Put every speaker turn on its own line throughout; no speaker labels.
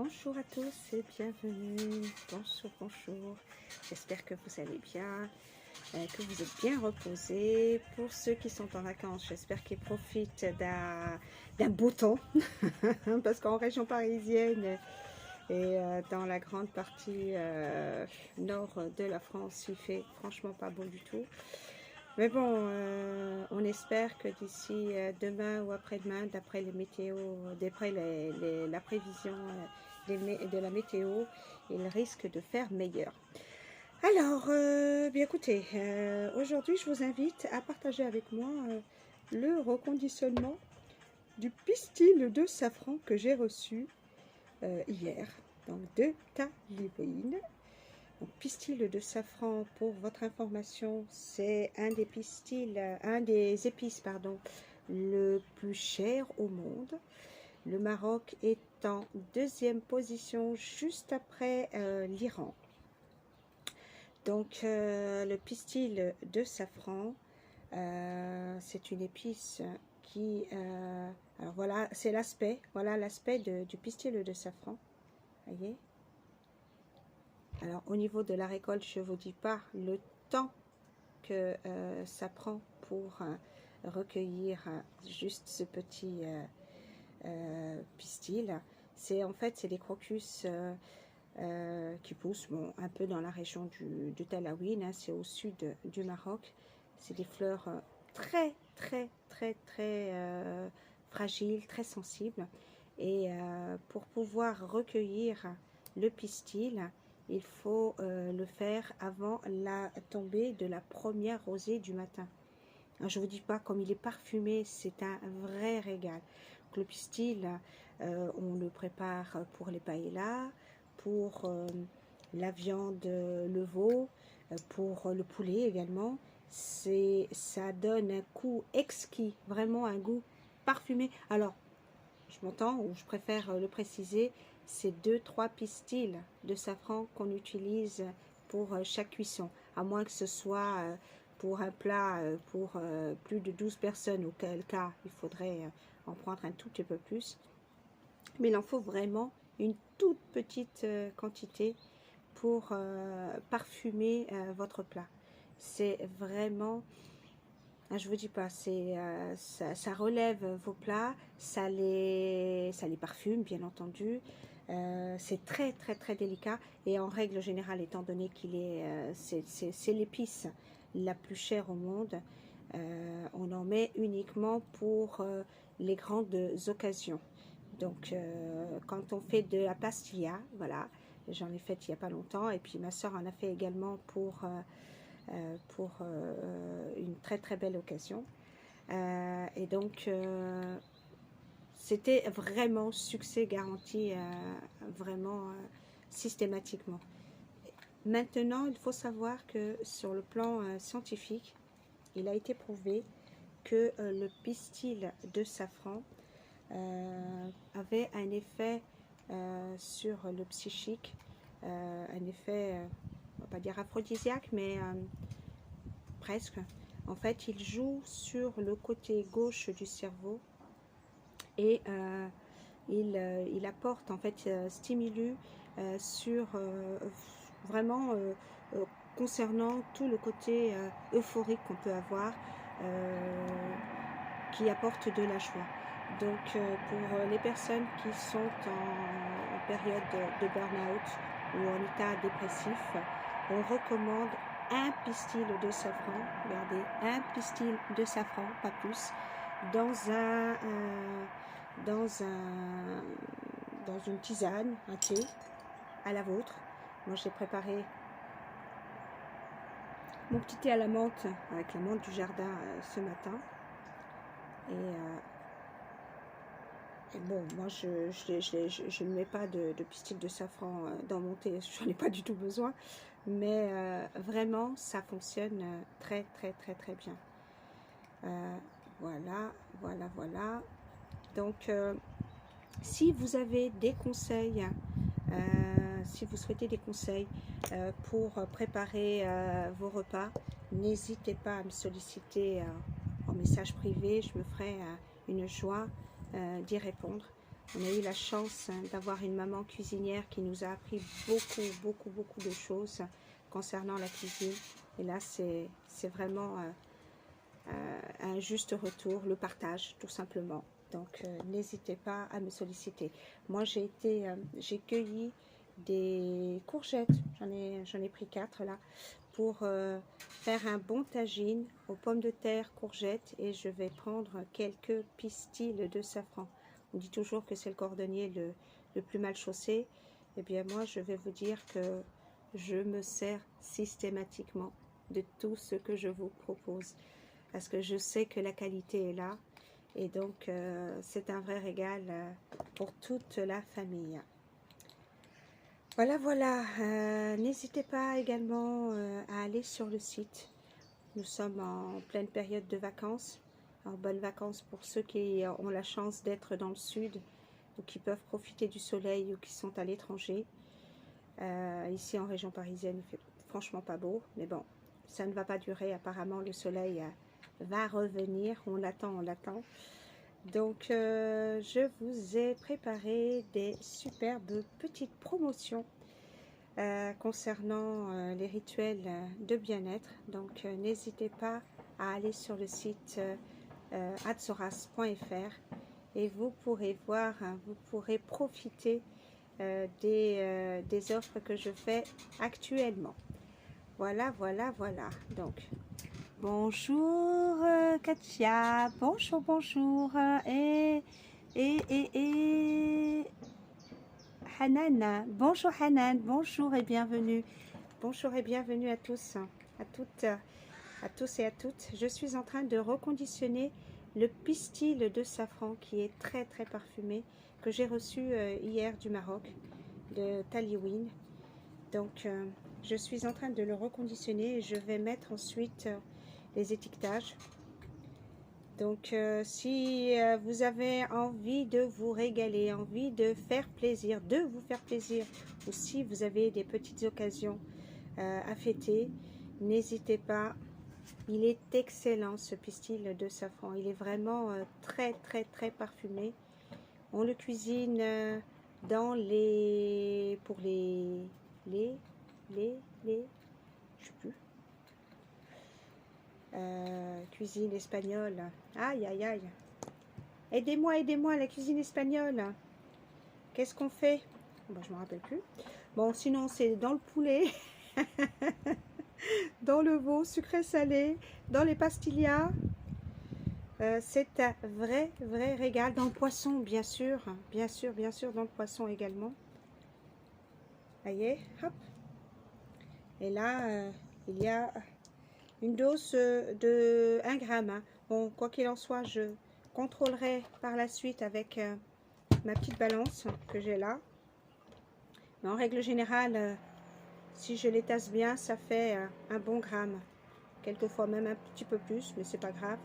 Bonjour à tous et bienvenue. Bonjour, bonjour. J'espère que vous allez bien, que vous êtes bien reposés. Pour ceux qui sont en vacances, j'espère qu'ils profitent d'un beau temps. Parce qu'en région parisienne et dans la grande partie nord de la France, il fait franchement pas beau du tout. Mais bon, on espère que d'ici demain ou après-demain, d'après les météos, d'après la prévision de la météo, il risque de faire meilleur. Alors, bien écoutez, aujourd'hui je vous invite à partager avec moi le reconditionnement du pistil de safran que j'ai reçu hier, donc de Taïwan. Donc, pistil de safran, pour votre information, c'est un des épices, pardon, le plus cher au monde. Le Maroc est en deuxième position, juste après l'Iran. Donc, le pistil de safran, c'est une épice qui... alors voilà, c'est l'aspect, voilà l'aspect du pistil de safran. Voyez ? Alors, au niveau de la récolte, je ne vous dis pas le temps que ça prend pour recueillir juste ce petit pistil. En fait, c'est des crocus qui poussent un peu dans la région du Taïwan, hein, c'est au sud du Maroc. C'est des fleurs très fragiles, très sensibles. Et pour pouvoir recueillir le pistil, il faut le faire avant la tombée de la première rosée du matin. Alors, je ne vous dis pas, comme il est parfumé, c'est un vrai régal. Donc, le pistil, on le prépare pour les paellas, pour la viande, le veau, pour le poulet également. Ça donne un goût exquis, vraiment un goût parfumé. Alors, je m'entends, ou je préfère le préciser, c'est 2-3 pistils de safran qu'on utilise pour chaque cuisson, à moins que ce soit pour un plat pour plus de 12 personnes, auquel cas il faudrait en prendre un tout petit peu plus. Mais il en faut vraiment une toute petite quantité pour parfumer votre plat. C'est vraiment... Je vous dis pas, ça relève vos plats, ça les parfume bien entendu. C'est très délicat et en règle générale, étant donné qu'il est, c'est l'épice la plus chère au monde, on en met uniquement pour les grandes occasions. Donc, quand on fait de la pastilla, voilà, j'en ai fait il n'y a pas longtemps et puis ma soeur en a fait également pour une très belle occasion. Et donc, c'était vraiment succès garanti, vraiment systématiquement. Maintenant, il faut savoir que sur le plan scientifique, il a été prouvé que le pistil de safran avait un effet sur le psychique, un effet, on va pas dire aphrodisiaque, mais presque. En fait, il joue sur le côté gauche du cerveau et il apporte, en fait, stimule sur vraiment concernant tout le côté euphorique qu'on peut avoir, qui apporte de la joie. Donc, pour les personnes qui sont en période de burn-out ou en état dépressif, on recommande un pistil de safran, regardez, un pistil de safran, pas plus, dans une tisane, un thé, à la vôtre. Moi, j'ai préparé mon petit thé à la menthe, avec la menthe du jardin ce matin. Et bon, moi, je ne mets pas de pistil de safran dans mon thé, je n'en ai pas du tout besoin. Mais vraiment, ça fonctionne très bien. Voilà. Donc, si vous avez des conseils, si vous souhaitez des conseils pour préparer vos repas, n'hésitez pas à me solliciter en message privé, je me ferai une joie d'y répondre. On a eu la chance d'avoir une maman cuisinière qui nous a appris beaucoup de choses concernant la cuisine. Et là, c'est vraiment un juste retour, le partage, tout simplement. Donc, n'hésitez pas à me solliciter. Moi, j'ai cueilli des courgettes. J'en ai pris 4 là pour faire un bon tagine aux pommes de terre, courgettes, et je vais prendre quelques pistils de safran. On dit toujours que c'est le cordonnier le plus mal chaussé. Eh bien, moi, je vais vous dire que je me sers systématiquement de tout ce que je vous propose, parce que je sais que la qualité est là, et donc c'est un vrai régal pour toute la famille. Voilà, n'hésitez pas également à aller sur le site. Nous sommes en pleine période de vacances, en bonnes vacances pour ceux qui ont la chance d'être dans le sud, ou qui peuvent profiter du soleil, ou qui sont à l'étranger. Ici en région parisienne, il fait franchement pas beau, mais bon, ça ne va pas durer. Apparemment, le soleil va revenir. On l'attend. Donc, je vous ai préparé des superbes petites promotions concernant les rituels de bien-être. Donc, n'hésitez pas à aller sur le site adzoras.fr et vous pourrez voir, vous pourrez profiter des offres que je fais actuellement. Voilà. Donc, bonjour Katia, bonjour, et Hanan, bonjour Hanan, bonjour et bienvenue à tous, à toutes, à tous et à toutes. Je suis en train de reconditionner le pistil de safran qui est très parfumé, que j'ai reçu hier du Maroc, de Taliwin. Donc je suis en train de le reconditionner et je vais mettre ensuite les étiquetages. Donc si vous avez envie de vous régaler, envie de vous faire plaisir, ou si vous avez des petites occasions à fêter, n'hésitez pas. Il est excellent ce pistil de safran, il est vraiment très parfumé. On le cuisine dans pour les je sais plus, cuisine espagnole. Aïe. Aidez-moi, la cuisine espagnole. Qu'est-ce qu'on fait? Bon, je me rappelle plus. Bon, sinon c'est dans le poulet, dans le veau sucré salé, dans les pastillas. C'est un vrai régal. Dans le poisson, bien sûr, dans le poisson également. Voyez, hop. Et là, il y a une dose de 1 gramme. Bon, quoi qu'il en soit, je contrôlerai par la suite avec ma petite balance que j'ai là. Mais en règle générale, si je les tasse bien, ça fait un bon gramme. Quelquefois même un petit peu plus, mais c'est pas grave.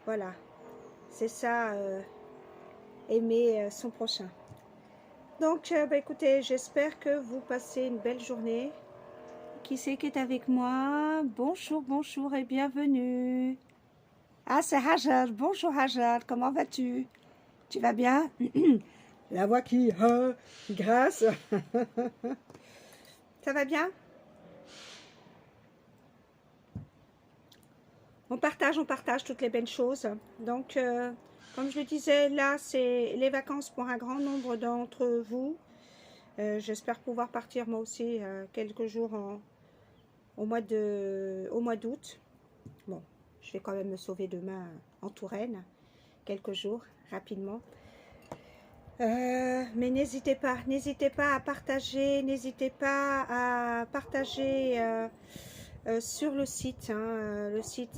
Voilà, c'est ça, aimer son prochain. Donc, écoutez, j'espère que vous passez une belle journée. Qui c'est qui est avec moi? Bonjour et bienvenue. Ah, c'est Hajar. Bonjour Hajar, comment vas-tu? Tu vas bien? La voix qui grasse. Ça va bien? On partage toutes les belles choses. Donc, comme je le disais, là, c'est les vacances pour un grand nombre d'entre vous. J'espère pouvoir partir moi aussi quelques jours au mois d'août. Bon, je vais quand même me sauver demain en Touraine, quelques jours, rapidement. Mais n'hésitez pas à partager, sur le site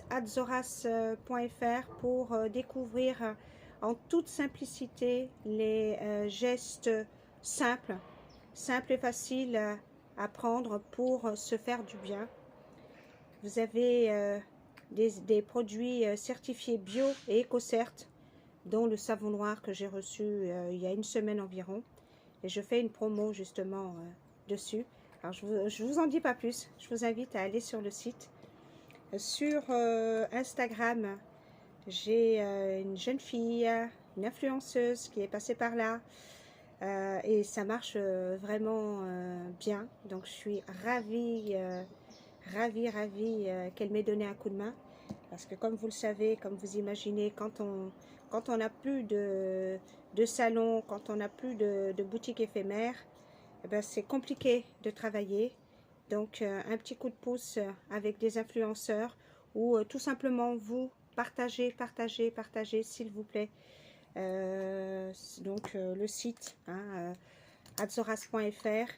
adzoras.fr pour découvrir en toute simplicité les gestes simples et faciles à prendre pour se faire du bien. Vous avez des produits certifiés bio et EcoCert, dont le savon noir que j'ai reçu il y a une semaine environ. Et je fais une promo justement dessus. Alors je vous en dis pas plus, je vous invite à aller sur le site. Sur Instagram, j'ai une jeune fille une influenceuse qui est passée par là. Et ça marche vraiment bien. Donc je suis ravie, ravie qu'elle m'ait donné un coup de main. Parce que comme vous le savez, comme vous imaginez, quand on n'a plus de salon, quand on n'a plus de boutique éphémère, eh ben, c'est compliqué de travailler. Donc un petit coup de pouce avec des influenceurs ou tout simplement vous partagez s'il vous plaît. Le site adzoras.fr,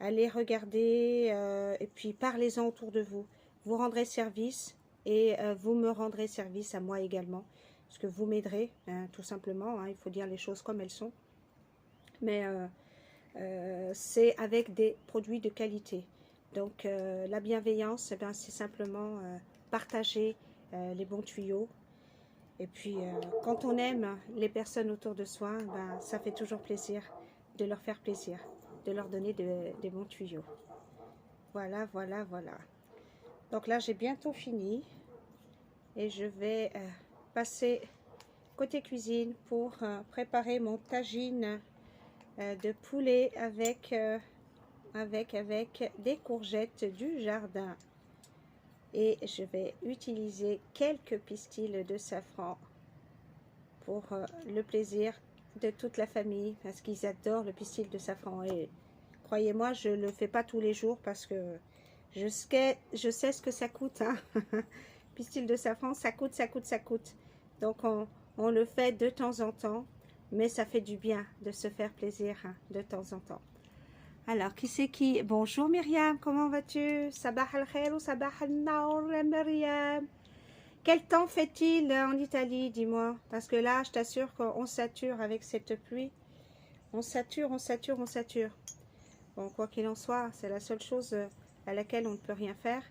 allez regarder et puis parlez-en autour de vous. Vous rendrez service et vous me rendrez service à moi également, parce que vous m'aiderez tout simplement, il faut dire les choses comme elles sont. Mais c'est avec des produits de qualité. Donc la bienveillance, eh ben, c'est simplement partager les bons tuyaux. Et puis quand on aime les personnes autour de soi, ben, ça fait toujours plaisir de leur faire plaisir, de leur donner des bons tuyaux. Voilà. Donc là j'ai bientôt fini et je vais passer côté cuisine pour préparer mon tagine de poulet avec des courgettes du jardin. Et je vais utiliser quelques pistils de safran pour le plaisir de toute la famille, parce qu'ils adorent le pistil de safran. Et croyez-moi, je ne le fais pas tous les jours parce que je sais ce que ça coûte. Pistil de safran, ça coûte. Donc on le fait de temps en temps, mais ça fait du bien de se faire plaisir de temps en temps. Alors, qui c'est qui? Bonjour Myriam, comment vas-tu? Sabah al-khair ou sabah al-naur, Myriam? Quel temps fait-il en Italie, dis-moi? Parce que là, je t'assure qu'on sature avec cette pluie. On sature. Bon, quoi qu'il en soit, c'est la seule chose à laquelle on ne peut rien faire.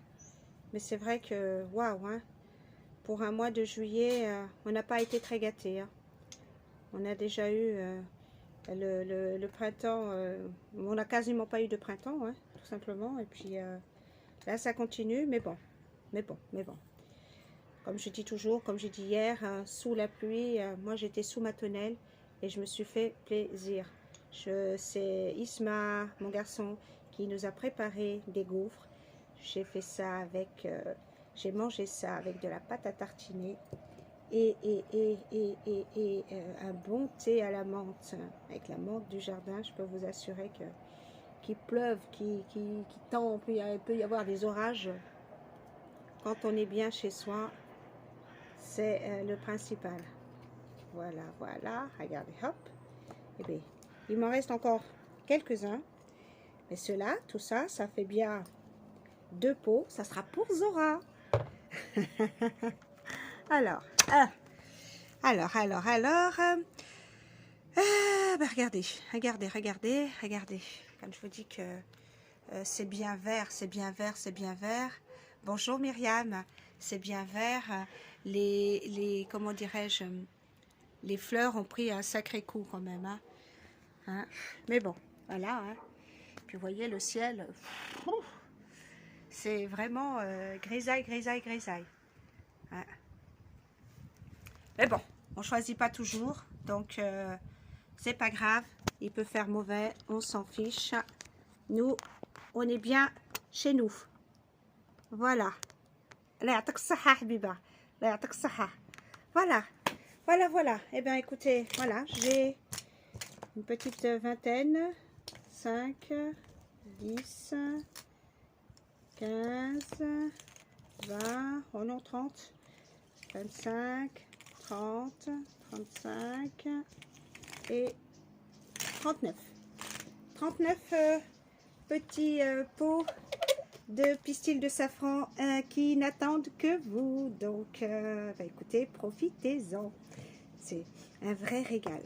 Mais c'est vrai que, waouh, pour un mois de juillet, on n'a pas été très gâtés. On a déjà eu le printemps, on n'a quasiment pas eu de printemps, tout simplement. Et puis là, ça continue, mais bon. Comme je dis toujours, comme j'ai dit hier, sous la pluie, moi j'étais sous ma tonnelle et je me suis fait plaisir. C'est Isma, mon garçon, qui nous a préparé des gaufres. J'ai fait ça avec, j'ai mangé ça avec de la pâte à tartiner et un bon thé à la menthe, avec la menthe du jardin. Je peux vous assurer que qu'il pleuve, qu'il tend, il peut y avoir des orages. Quand on est bien chez soi, c'est le principal. Voilà, regardez, hop. Et bien, il m'en reste encore quelques-uns. Mais ceux-là, tout ça, ça fait bien 2 pots. Ça sera pour Zora. Alors, regardez. Quand je vous dis que c'est bien vert. Bonjour Myriam, c'est bien vert. Comment dirais-je, les fleurs ont pris un sacré coup quand même. Mais bon, voilà. Puis vous voyez le ciel, c'est vraiment grisaille. Mais bon, on choisit pas toujours, donc c'est pas grave. Il peut faire mauvais, on s'en fiche. Nous, on est bien chez nous. Voilà. Voilà. Eh bien, écoutez, voilà, j'ai une petite vingtaine. 5, 10, 15, 20, oh non, 30, 25, 30, 35 et 39. 39 petits pots de pistils de safran qui n'attendent que vous. Donc, écoutez, profitez-en. C'est un vrai régal.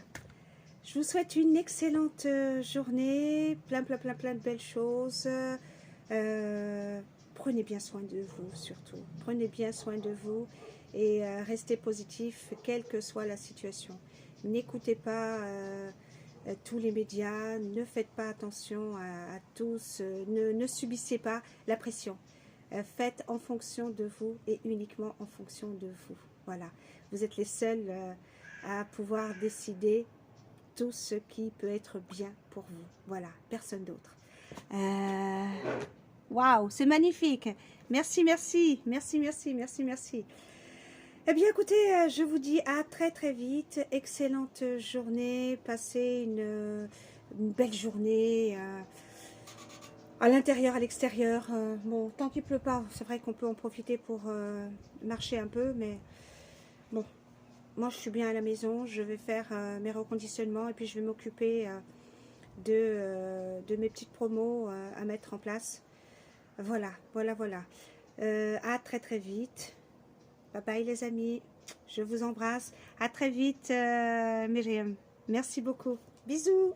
Je vous souhaite une excellente journée, plein de belles choses. Prenez bien soin de vous, surtout. Prenez bien soin de vous et restez positif, quelle que soit la situation. N'écoutez pas tous les médias, ne faites pas attention à tous, ne subissez pas la pression. Faites en fonction de vous et uniquement en fonction de vous. Voilà, vous êtes les seuls à pouvoir décider tout ce qui peut être bien pour vous. Voilà, personne d'autre. Waouh, c'est magnifique. Merci, merci, merci, merci, merci, merci. Eh bien, écoutez, je vous dis à très très vite. Excellente journée. Passez une belle journée à l'intérieur, à l'extérieur. Bon, tant qu'il pleut pas, c'est vrai qu'on peut en profiter pour marcher un peu, mais bon, moi je suis bien à la maison. Je vais faire mes reconditionnements et puis je vais m'occuper de mes petites promos à mettre en place. Voilà, voilà, voilà. À très très vite. Bye bye les amis. Je vous embrasse. À très vite Myriam. Merci beaucoup. Bisous.